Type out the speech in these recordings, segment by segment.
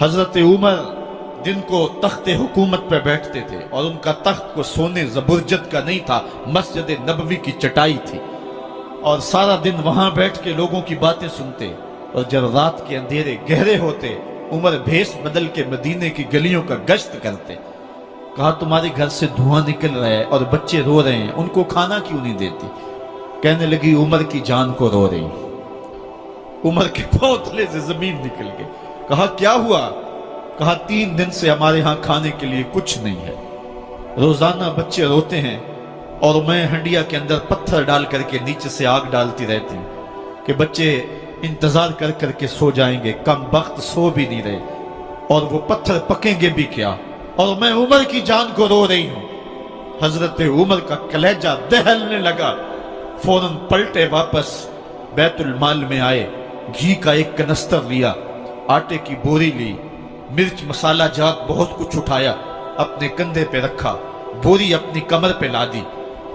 حضرت عمر दिन को तख्ते हुकूमत पे बैठते थे और उनका तख्त को सोने जबरजद का नहीं था, मस्जिद नबवी की चटाई थी और सारा दिन वहां बैठ के लोगों की बातें सुनते। और जब रात के अंधेरे गहरे होते उमर भेष बदल के मदीने की गलियों का गश्त करते। कहा तुम्हारे घर से धुआं निकल रहा है और बच्चे रो रहे हैं, उनको खाना क्यों नहीं देती? कहने लगी उमर की जान को रो रही। उमर के पांव तले से जमीन निकल गई। कहा क्या हुआ? कहा 3 दिन से हमारे यहाँ खाने के लिए कुछ नहीं है। रोजाना बच्चे रोते हैं और मैं हंडिया के अंदर पत्थर डाल करके नीचे से आग डालती रहती हूँ कि बच्चे इंतजार कर करके सो जाएंगे, कम वक्त सो भी नहीं रहे और वो पत्थर पकेंगे भी क्या, और मैं उमर की जान को रो रही हूँ। हजरत उमर का कलेजा दहलने लगा। फौरन पलटे, वापस बैतुल माल में आए, घी का एक कनस्तर लिया, आटे की बोरी ली, मिर्च मसाला जात बहुत कुछ उठाया, अपने कंधे पे रखा, बोरी अपनी कमर पे लादी।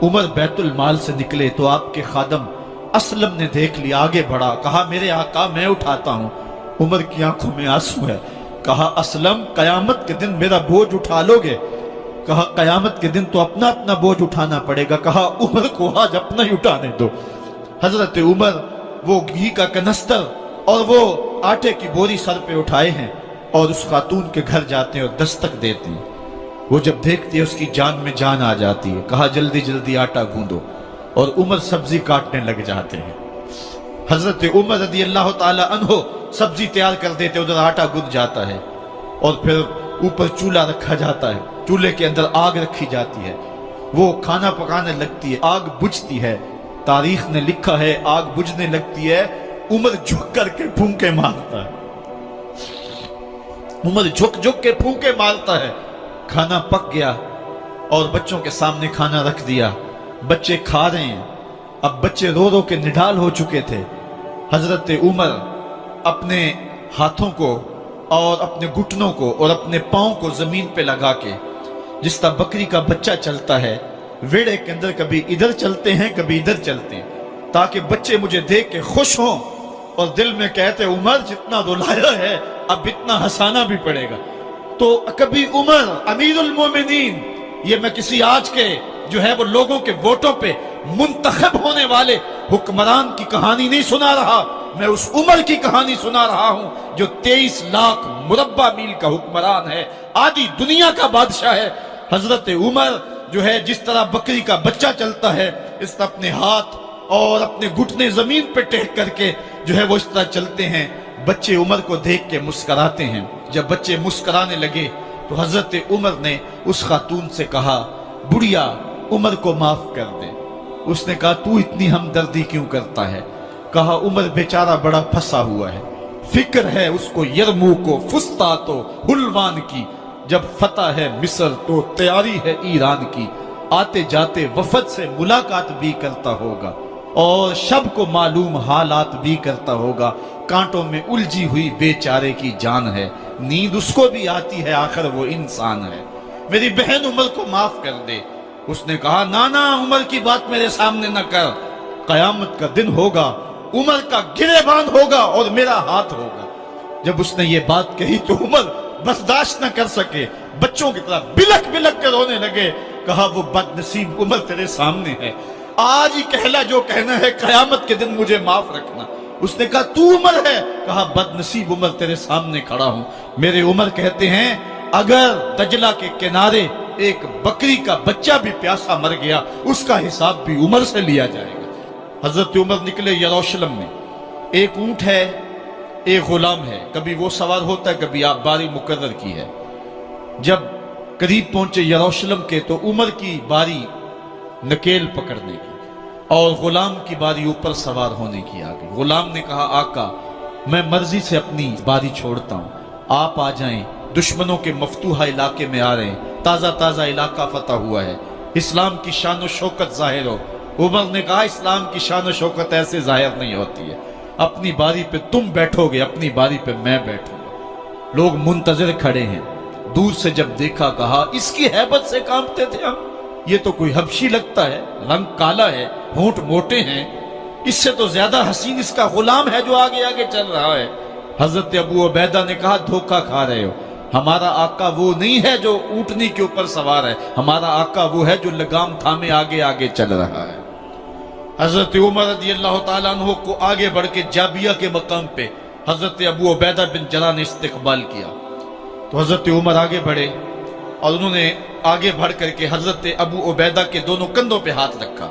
उमर बैतुल माल से निकले तो आपके खादम असलम ने देख लिया, आगे बढ़ा, कहा मेरे आका मैं उठाता हूं। उमर की आंखों में आंसू है। कहा असलम कयामत के दिन मेरा बोझ उठा लोगे? कहा कयामत के दिन तो अपना अपना बोझ उठाना पड़ेगा। कहा उमर को आज अपना ही उठाने दो। हजरत उमर वो घी का कनस्तर और वो आटे की बोरी सर पे उठाए हैं और उस खातून के घर जाते हैं और दस्तक देते हैं। वो जब देखती है उसकी जान में जान आ जाती है। कहा जल्दी जल्दी आटा गूंदो, और उमर सब्जी काटने लग जाते हैं। हजरत उमर रज़ी अल्लाह ताला अन्हो सब्जी तैयार कर देते, उधर आटा गूंद जाता है और फिर ऊपर चूल्हा रखा जाता है, चूल्हे के अंदर आग रखी जाती है, वो खाना पकाने लगती है, आग बुझती है। तारीख ने लिखा है आग बुझने लगती है, उमर झुक करके फूंके मारता है। उमर झुक झुक के फूंके मारता है। खाना पक गया और बच्चों के सामने खाना रख दिया, बच्चे खा रहे हैं। अब बच्चे रो रो के निढाल हो चुके थे। हजरत उमर अपने हाथों को और अपने घुटनों को और अपने पांव को जमीन पे लगा के, जिस तरह बकरी का बच्चा चलता है वेड़े के अंदर, कभी इधर चलते हैं कभी इधर चलते हैं, ताकि बच्चे मुझे देख के खुश हों और दिल में कहते उमर जितना रुलाया है अब इतना हंसाना भी पड़ेगा। तो कभी उमर अमीरुल मोमिनीन, ये मैं किसी आज के जो है वो लोगों के वोटों पे मुंतखब होने वाले हुक्मरान की कहानी नहीं सुना रहा, मैं उस उमर की कहानी सुना रहा हूं जो 23 लाख मुरब्बा मील का हुक्मरान है, आधी दुनिया का बादशाह है। हजरत उमर जो है जिस तरह बकरी का बच्चा चलता है, इस तरह अपने हाथ और अपने घुटने जमीन पे टेक करके जो है वो इस तरह चलते हैं। बच्चे उमर को देख के मुस्कुराते हैं। जब बच्चे मुस्कुराने लगे तो हजरत उमर ने उस खातून से कहा बुढ़िया उमर को माफ कर दे। उसने कहा तू इतनी हमदर्दी क्यों करता है? कहा उमर बेचारा बड़ा फंसा हुआ है, फिक्र है उसको यरमूक को, फुस्तात हुलवान की, जब फतह है मिस्र तो तैयारी है ईरान की, आते जाते वफद से मुलाकात भी करता होगा और शब को मालूम हालात भी करता होगा, कांटों में उलझी हुई बेचारे की जान है, नींद उसको भी आती है, आखिर वो इंसान है, मेरी बहन उमर को माफ कर दे। उसने कहा ना ना उमर की बात मेरे सामने न कर, कयामत का दिन होगा, उमर का गिरेबान होगा और मेरा हाथ होगा। जब उसने ये बात कही तो उमर बर्दाश्त न कर सके, बच्चों की तरह बिलक बिलक कर रोने लगे। कहा वो बदनसीब उमर तेरे सामने है, आज ही कहला जो कहना है, कयामत के दिन मुझे माफ रखना। उसने कहा तू उमर है? कहा बदनसीब उमर तेरे सामने खड़ा हूं। मेरे उमर कहते हैं अगर दजला के किनारे एक बकरी का बच्चा भी प्यासा मर गया उसका हिसाब भी उमर से लिया जाएगा। हजरत उमर निकले यरूशलेम में, एक ऊंट है एक गुलाम है, कभी वो सवार होता है कभी आप बारी मुकर्रर की है। जब करीब पहुंचे यरूशलेम के तो उमर की बारी नकेल पकड़ने की और गुलाम की बारी ऊपर सवार होने की आ गई। गुलाम ने कहा आका मैं मर्जी से अपनी बारी छोड़ता हूं, आप आ जाएं, दुश्मनों के मफतूहा इलाके में आ रहे हैं, ताजा ताजा इलाका फतह हुआ है, इस्लाम की शान व शौकत जाहिर हो। उमर ने कहा इस्लाम की शान व शौकत ऐसे जाहिर नहीं होती है, अपनी बारी पे तुम बैठोगे, अपनी बारी पे मैं बैठूंगा। लोग मुंतजर खड़े हैं, दूर से जब देखा कहा इसकी हैबत से कांपते थे हम, ये तो कोई हबशी लगता है, रंग काला है, होंठ मोटे हैं, इससे तो ज्यादा हसीन इसका गुलाम है जो आगे आगे चल रहा है। حضرت ابو عبیدہ نے کہا دھوکہ کھا رہے ہو، ہمارا آقا وہ نہیں ہے جو اونٹنی کے اوپر سوار ہے، ہمارا آقا وہ ہے جو لگام تھامے آگے آگے چل رہا ہے۔ حضرت عمر رضی اللہ تعالیٰ عنہ کو آگے بڑھ کے جابیہ کے مقام پہ حضرت ابو عبیدہ بن جراح نے استقبال کیا، تو حضرت عمر آگے بڑھے اور انہوں نے آگے بڑھ کر کے حضرت ابو عبیدہ کے دونوں کندھوں پہ ہاتھ رکھا،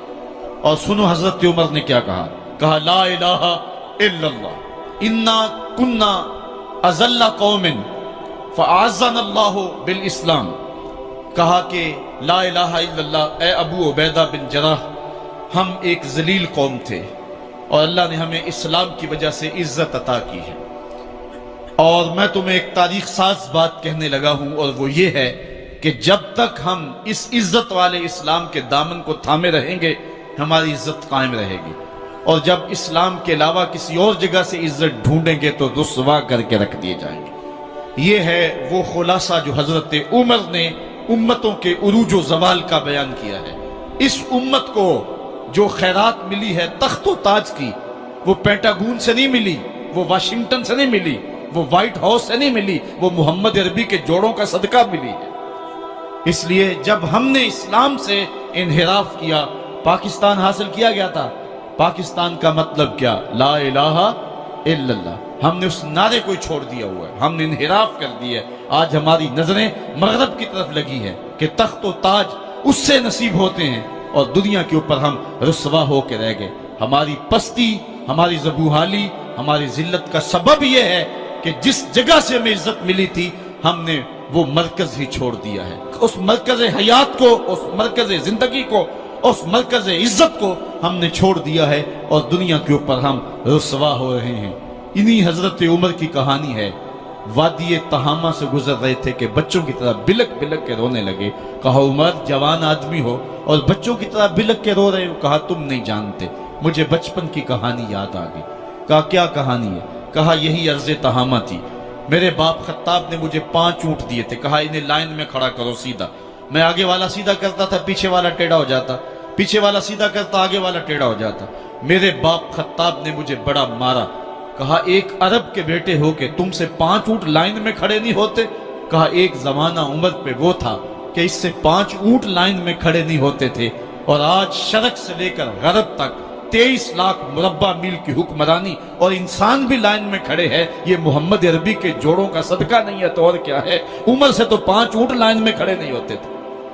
اور سنو حضرت عمر نے کیا کہا، کہا لا الہ الا اللہ انا کنا اذل قوم فاعزنا اللہ بالاسلام، کہا کہ لا الہ الا اللہ، اے ابو عبیدہ بن جراح، ہم ایک ذلیل قوم تھے اور اللہ نے ہمیں اسلام کی وجہ سے عزت عطا کی ہے۔ اور میں تمہیں ایک تاریخ ساز بات کہنے لگا ہوں، اور وہ یہ ہے کہ جب تک ہم اس عزت والے اسلام کے دامن کو تھامے رہیں گے ہماری عزت قائم رہے گی، اور جب اسلام کے علاوہ کسی اور جگہ سے عزت ڈھونڈیں گے تو رسوا کر کے رکھ دیے جائیں گے۔ یہ ہے وہ خلاصہ جو حضرت عمر نے امتوں کے عروج و زوال کا بیان کیا ہے۔ اس امت کو جو خیرات ملی ہے تخت و تاج کی، وہ پینٹاگون سے نہیں ملی، وہ واشنگٹن سے نہیں ملی، وہ وائٹ ہاؤس سے نہیں ملی، وہ محمد عربی کے جوڑوں کا صدقہ ملی ہے۔ اس لیے جب ہم نے اسلام سے انحراف کیا، پاکستان حاصل کیا گیا تھا، پاکستان کا مطلب کیا؟ لا الہ الا اللہ۔ ہم نے اس نعرے کو چھوڑ دیا ہوا ہے، ہم نے انحراف کر دیا ہے۔ آج ہماری نظریں مغرب کی طرف لگی ہے کہ تخت و تاج اس سے نصیب ہوتے ہیں، اور دنیا کے اوپر ہم رسوا ہو کے رہ گئے۔ ہماری پستی، ہماری زبوحالی، ہماری ذلت کا سبب یہ ہے کہ جس جگہ سے ہمیں عزت ملی تھی ہم نے وہ مرکز ہی چھوڑ دیا ہے۔ اس مرکز حیات کو، اس مرکز زندگی کو، اس مرکز عزت کو ہم نے چھوڑ دیا ہے، اور دنیا کے اوپر ہم رسوا ہو رہے ہیں۔ انہی حضرت عمر کی کہانی ہے۔ وادی تہامہ سے گزر رہے تھے کہ بچوں کی طرح بلک بلک کے رونے لگے۔ کہا عمر جوان آدمی ہو اور بچوں کی طرح بلک کے رو رہے ہو؟ کہا تم نہیں جانتے، مجھے بچپن کی کہانی یاد آ گئی۔ کہا کیا کہانی ہے؟ کہا یہی عرض تہامہ تھی، میرے باپ خطاب نے مجھے 5 اونٹ دیے تھے، کہا انہیں لائن میں کھڑا کرو سیدھا۔ میں آگے والا سیدھا کرتا تھا، پیچھے والا ٹیڑھا ہو جاتا، پیچھے والا سیدھا کرتا، آگے والا ٹیڑھا ہو جاتا۔ میرے باپ خطاب نے مجھے بڑا مارا۔ کہا ایک عرب کے بیٹے ہو کہ تم سے 5 اونٹ لائن میں کھڑے نہیں ہوتے؟ کہا ایک زمانہ عمر پہ وہ تھا کہ اس سے 5 اونٹ لائن میں کھڑے نہیں ہوتے تھے، اور آج شرق سے لے کر غرب تک 23 لاکھ مربع میل کی حکمرانی اور انسان بھی لائن میں کھڑے ہیں۔ یہ محمد عربی کے جوڑوں کا صدقہ نہیں ہے تو اور کیا ہے؟ عمر سے تو 5 اونٹ لائن میں کھڑے نہیں ہوتے تھے۔